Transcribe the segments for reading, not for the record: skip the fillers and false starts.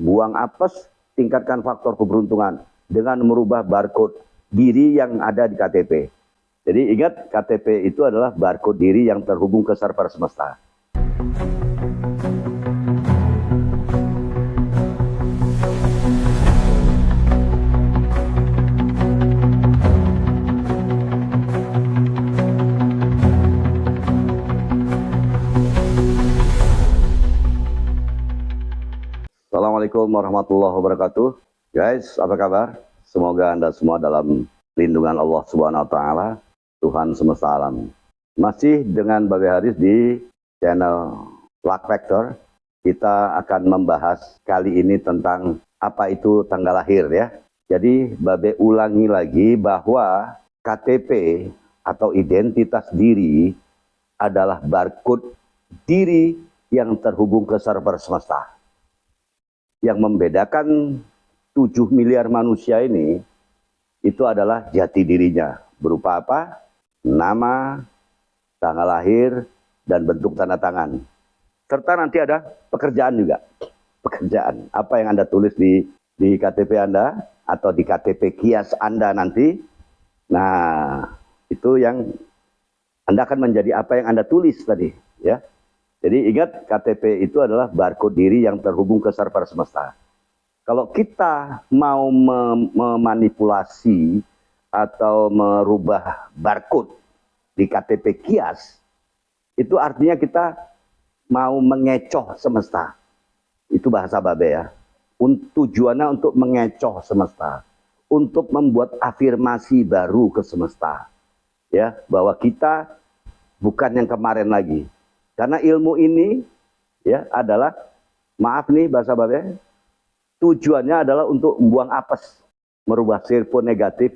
buang apes, tingkatkan faktor keberuntungan dengan merubah barcode diri yang ada di KTP. Jadi ingat, KTP itu adalah barcode diri yang terhubung ke server semesta. Assalamualaikum warahmatullahi wabarakatuh. Guys, apa kabar? Semoga Anda semua dalam lindungan Allah Subhanahu wa taala, Tuhan semesta alam. Masih dengan Babe Haris di channel Luck Factor. Kita akan membahas kali ini tentang apa itu tanggal lahir ya. Jadi Babe ulangi lagi bahwa KTP atau identitas diri adalah barcode diri yang terhubung ke server semesta. Yang membedakan 7 miliar manusia ini, itu adalah jati dirinya. Berupa apa? Nama, tanggal lahir, dan bentuk tanda tangan. Serta nanti ada pekerjaan juga. Pekerjaan. Apa yang Anda tulis di KTP Anda, atau di KTP kias Anda nanti. Nah, itu yang Anda akan menjadi apa yang Anda tulis tadi. Ya. Jadi ingat, KTP itu adalah barcode diri yang terhubung ke server semesta. Kalau kita mau memanipulasi atau merubah barcode di KTP kias, itu artinya kita mau mengecoh semesta. Itu bahasa Babe ya. Tujuannya untuk mengecoh semesta. Untuk membuat afirmasi baru ke semesta. Ya, bahwa kita bukan yang kemarin lagi. Karena ilmu ini ya adalah, maaf nih bahasa Babe, tujuannya adalah untuk membuang apes, merubah sirpo negatif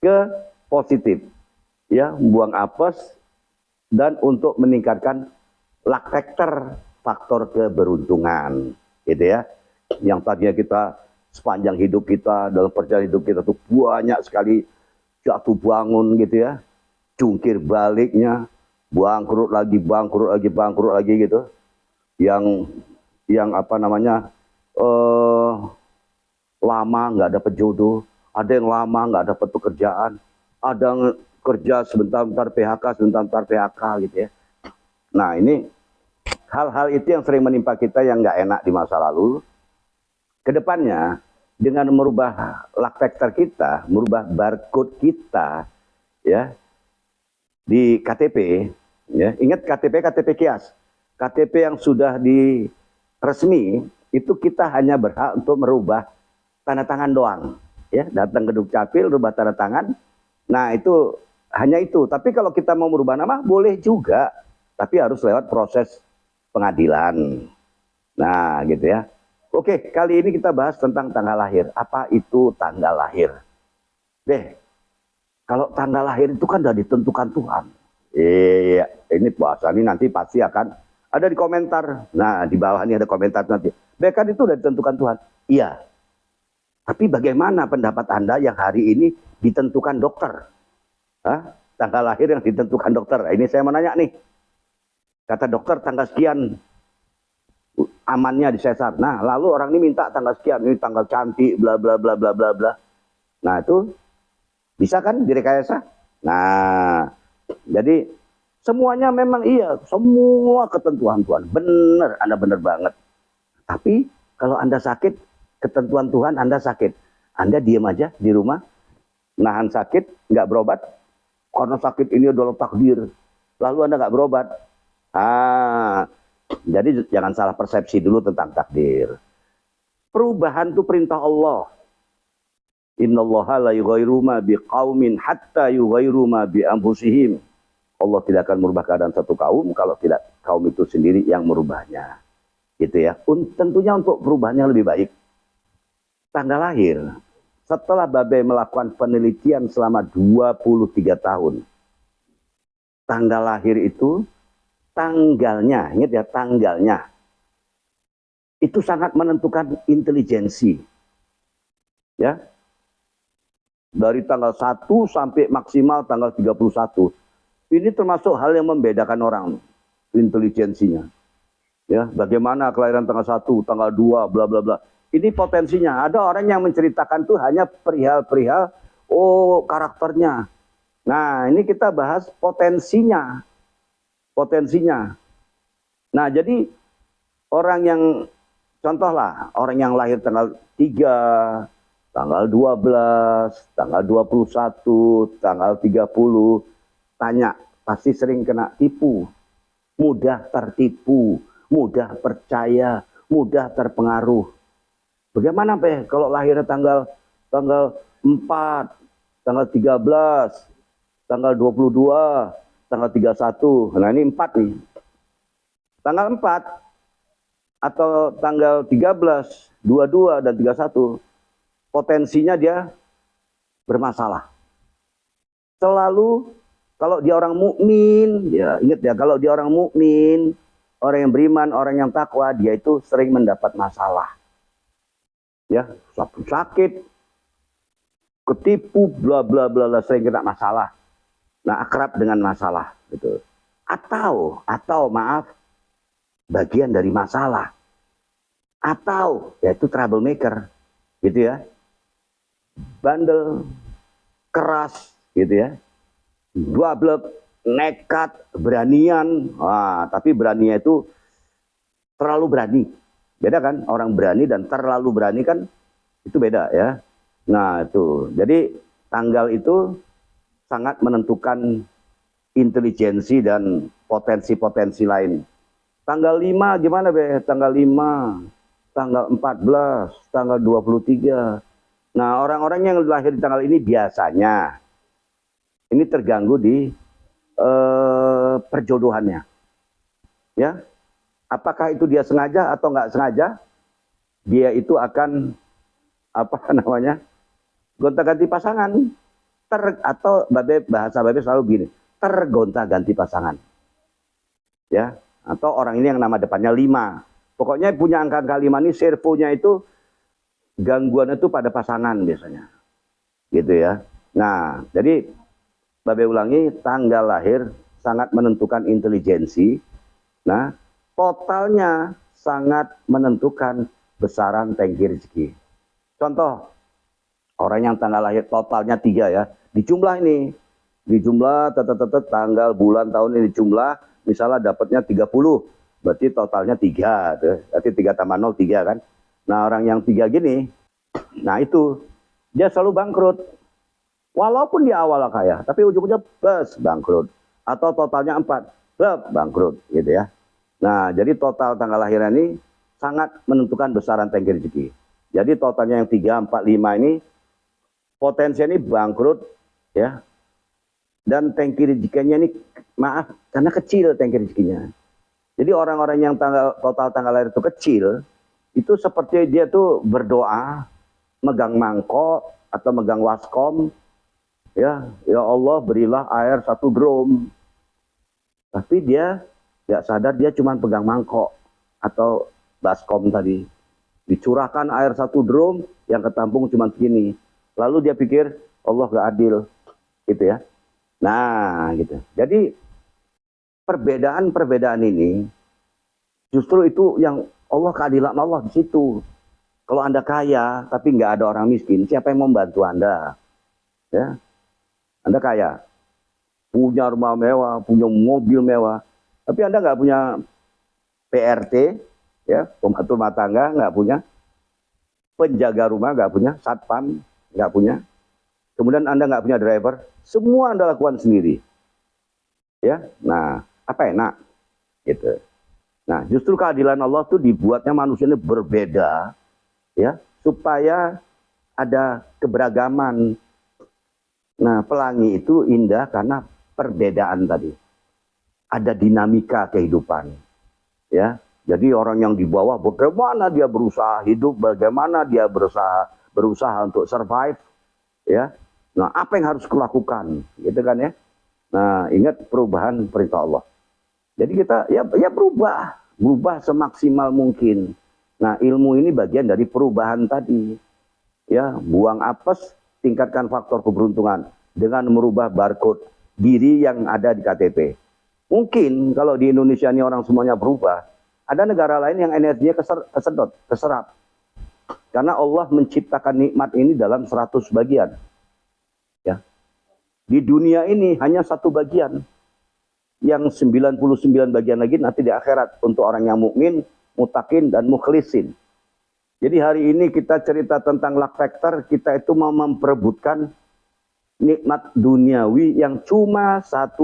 ke positif, ya, membuang apes dan untuk meningkatkan luck factor, faktor keberuntungan, gitu ya. Yang tadinya kita sepanjang hidup kita, dalam perjalanan hidup kita tuh banyak sekali jatuh bangun gitu ya, jungkir baliknya, bangkrut lagi gitu. Yang apa namanya, lama nggak dapat jodoh, ada yang lama nggak dapat pekerjaan, ada yang kerja sebentar-bentar PHK, sebentar-bentar PHK gitu ya. Nah ini hal-hal itu yang sering menimpa kita yang nggak enak di masa lalu. Kedepannya dengan merubah luck factor kita, merubah barcode kita ya di KTP. Ya, ingat KTP kias. KTP yang sudah resmi itu kita hanya berhak untuk merubah tanda tangan doang. Ya, datang ke Dukcapil, rubah tanda tangan. Nah, itu hanya itu. Tapi kalau kita mau merubah nama boleh juga, tapi harus lewat proses pengadilan. Nah, gitu ya. Oke, kali ini kita bahas tentang tanggal lahir. Apa itu tanggal lahir? Kalau tanggal lahir itu kan sudah ditentukan Tuhan. Iya, ini puasa ini nanti pasti akan ada di komentar. Nah, di bawah ini ada komentar nanti. Kan itu sudah ditentukan Tuhan. Iya. Tapi bagaimana pendapat Anda yang hari ini ditentukan dokter? Hah? Tanggal lahir yang ditentukan dokter. Ini saya mau nanya nih. Kata dokter tanggal sekian amannya di sesar. Nah, lalu orang ini minta tanggal sekian, ini tanggal cantik, bla bla bla bla bla bla. Nah, itu bisa kan direkayasa? Nah, jadi semuanya memang iya, semua ketentuan Tuhan. Benar, Anda benar banget. Tapi kalau Anda sakit, ketentuan Tuhan Anda sakit. Anda diam aja di rumah, nahan sakit, nggak berobat. Karena sakit ini adalah takdir. Lalu Anda nggak berobat. Jadi jangan salah persepsi dulu tentang takdir. Perubahan itu perintah Allah. Innallaha la yughayyiru ma biqaumin hatta yughayyiru ma bi anfusihim. Allah tidak akan merubah keadaan satu kaum kalau tidak kaum itu sendiri yang merubahnya. Gitu ya. Tentunya untuk perubahannya lebih baik. Tanggal lahir. Setelah Babe melakukan penelitian selama 23 tahun. Tanggal lahir itu tanggalnya, ingat ya tanggalnya. Itu sangat menentukan intelijensi. Ya. Dari tanggal 1 sampai maksimal tanggal 31. Ini termasuk hal yang membedakan orang, intelijensinya. Ya, bagaimana kelahiran tanggal 1, tanggal 2, bla bla bla. Ini potensinya. Ada orang yang menceritakan tuh hanya perihal-perihal, oh karakternya. Nah, ini kita bahas potensinya. Potensinya. Nah, jadi orang yang, contohlah, orang yang lahir tanggal 3, tanggal 12, tanggal 21, tanggal 30, tanya, pasti sering kena tipu. Mudah tertipu, mudah percaya, mudah terpengaruh. Bagaimana kalau lahirnya tanggal 4, tanggal 13, tanggal 22, tanggal 31. Nah, ini 4 nih. Tanggal 4 atau tanggal 13, 22 dan 31, potensinya dia bermasalah. Selalu kalau dia orang mukmin, ya ingat ya, kalau dia orang mukmin, orang yang beriman, orang yang takwa, dia itu sering mendapat masalah. Ya, sakit, ketipu, bla bla bla, sering kena masalah. Nah, akrab dengan masalah gitu. Atau maaf, bagian dari masalah. Atau yaitu troublemaker gitu ya. Bandel, keras gitu ya. Dwablek, nekat, beranian. Tapi beraninya itu terlalu berani. Beda kan? Orang berani dan terlalu berani kan itu beda ya. Nah, itu. Jadi tanggal itu sangat menentukan intelijensi dan potensi-potensi lain. Tanggal 5 gimana, Be? Tanggal 5, tanggal 14, tanggal 23. Nah, orang-orang yang lahir di tanggal ini biasanya ini terganggu di perjodohannya. Ya. Apakah itu dia sengaja atau nggak sengaja? Dia itu akan gonta-ganti pasangan. Atau bahasa Babe selalu gini, tergonta-ganti pasangan. Ya, atau orang ini yang nama depannya 5. Pokoknya punya angka 5 ini servonya itu gangguan itu pada pasangan biasanya. Gitu ya. Nah, jadi Babe ulangi, tanggal lahir sangat menentukan intelijensi. Nah, totalnya sangat menentukan besaran tangki rezeki. Contoh, orang yang tanggal lahir totalnya 3 ya. Dijumlah ini. Dijumlah tanggal, bulan, tahun ini dijumlah. Misalnya dapatnya 30. Berarti totalnya 3. Berarti 3 tambah 0, 3 kan. Nah, orang yang 3 gini. Nah, itu. Dia selalu bangkrut. Walaupun di awal kaya. Tapi ujung-ujungnya plus bangkrut. Atau totalnya 4. Bangkrut gitu ya. Nah, jadi total tanggal lahirnya ini sangat menentukan besaran tangki rezeki. Jadi totalnya yang 3, 4, 5 ini potensi ini bangkrut ya. Dan tangki rezekinya ini maaf karena kecil tangki rezekinya. Jadi orang-orang yang total tanggal lahir itu kecil, itu seperti dia tuh berdoa, megang mangkok atau megang waskom, ya Allah berilah air 1 drum. Tapi dia nggak sadar dia cuma pegang mangkok atau baskom tadi. Dicurahkan air 1 drum yang ketampung cuma segini. Lalu dia pikir Allah gak adil, gitu ya. Nah, gitu. Jadi perbedaan-perbedaan ini justru itu yang Allah, keadilan Allah di situ. Kalau Anda kaya tapi nggak ada orang miskin, siapa yang membantu Anda? Ya, Anda kaya, punya rumah mewah, punya mobil mewah, tapi Anda nggak punya PRT, ya, pembantu rumah tangga nggak punya, penjaga rumah nggak punya, satpam nggak punya, kemudian Anda nggak punya driver, semua Anda lakukan sendiri. Ya, nah, apa enak? Gitu. Nah, justru keadilan Allah itu dibuatnya manusia ini berbeda, ya, supaya ada keberagaman. Nah, pelangi itu indah karena perbedaan tadi. Ada dinamika kehidupan. Ya, jadi orang yang di bawah bagaimana dia berusaha hidup, bagaimana dia berusaha untuk survive, ya. Nah, apa yang harus kulakukan, gitu kan ya? Nah, ingat perubahan perintah Allah. Jadi kita ya berubah semaksimal mungkin. Nah, ilmu ini bagian dari perubahan tadi. Ya, buang apes, tingkatkan faktor keberuntungan dengan merubah barcode diri yang ada di KTP. Mungkin kalau di Indonesia ini orang semuanya berubah, Ada negara lain yang energinya kesedot, keserap. Karena Allah menciptakan nikmat ini dalam 100 bagian. Ya. Di dunia ini hanya satu bagian. Yang 99 bagian lagi nanti di akhirat untuk orang yang mukmin, mutakin, dan mukhlisin. Jadi hari ini kita cerita tentang luck factor, kita itu mau memperebutkan nikmat duniawi yang cuma 1%.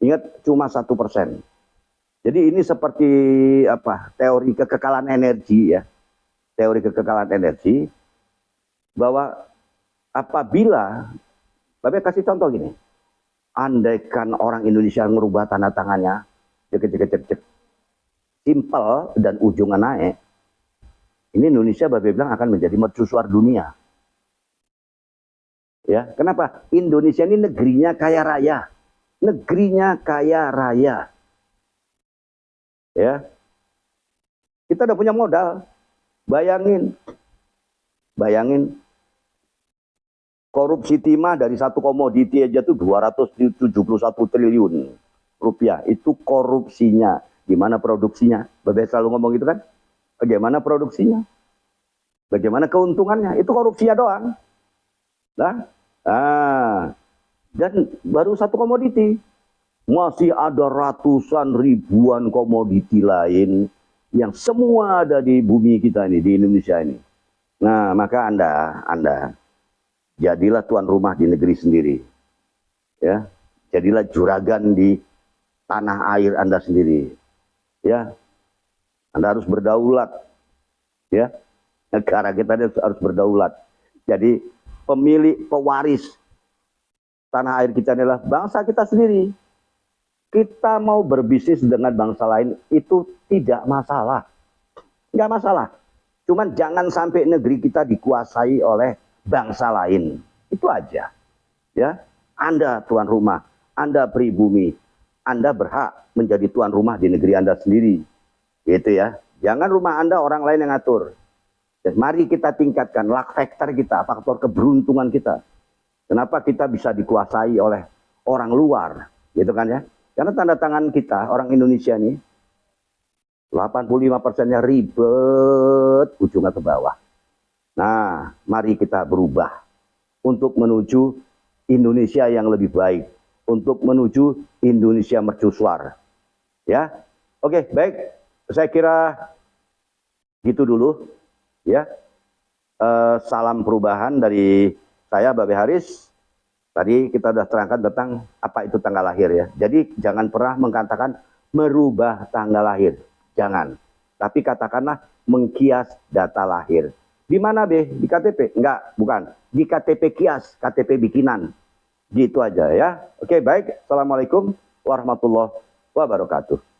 Ingat, cuma 1%. Jadi ini seperti apa? Teori kekekalan energi ya. Teori kekekalan energi bahwa apabila, Bapak kasih contoh gini, andaikan orang Indonesia merubah tanda tangannya, cek, simpel dan ujungnya naik, ini Indonesia Bapak bilang akan menjadi mercusuar dunia. Ya, kenapa? Indonesia ini negerinya kaya raya, negerinya kaya raya. Ya, kita udah punya modal. Bayangin, korupsi timah dari satu komoditi aja tuh 271 triliun rupiah. Itu korupsinya. Gimana produksinya? Bapak selalu ngomong gitu kan? Bagaimana produksinya? Bagaimana keuntungannya? Itu korupsinya doang. Dan baru satu komoditi. Masih ada ratusan ribuan komoditi lain yang semua ada di bumi kita ini, di Indonesia ini. Nah, maka Anda jadilah tuan rumah di negeri sendiri. Ya, jadilah juragan di tanah air Anda sendiri. Ya, Anda harus berdaulat. Ya, negara kita harus berdaulat. Jadi pemilik, pewaris tanah air kita adalah bangsa kita sendiri. Kita mau berbisnis dengan bangsa lain itu tidak masalah. Nggak masalah. Cuman jangan sampai negeri kita dikuasai oleh bangsa lain. Itu aja. Ya, Anda tuan rumah, Anda pribumi, Anda berhak menjadi tuan rumah di negeri Anda sendiri. Gitu ya. Jangan rumah Anda orang lain yang ngatur. Dan mari kita tingkatkan luck factor kita, faktor keberuntungan kita. Kenapa kita bisa dikuasai oleh orang luar, gitu kan ya? Karena tanda tangan kita, orang Indonesia nih, 85%-nya ribet, ujungnya ke bawah. Nah, mari kita berubah untuk menuju Indonesia yang lebih baik, untuk menuju Indonesia mercusuar. Ya, oke, baik. Saya kira gitu dulu. Ya, salam perubahan dari saya, Babe Haris. Tadi kita sudah terangkan tentang apa itu tanggal lahir ya. Jadi jangan pernah mengatakan merubah tanggal lahir. Jangan. Tapi katakanlah mengkias data lahir. Di mana Be? Di KTP? Enggak, bukan. Di KTP kias, KTP bikinan. Gitu aja ya. Oke, baik. Assalamualaikum warahmatullahi wabarakatuh.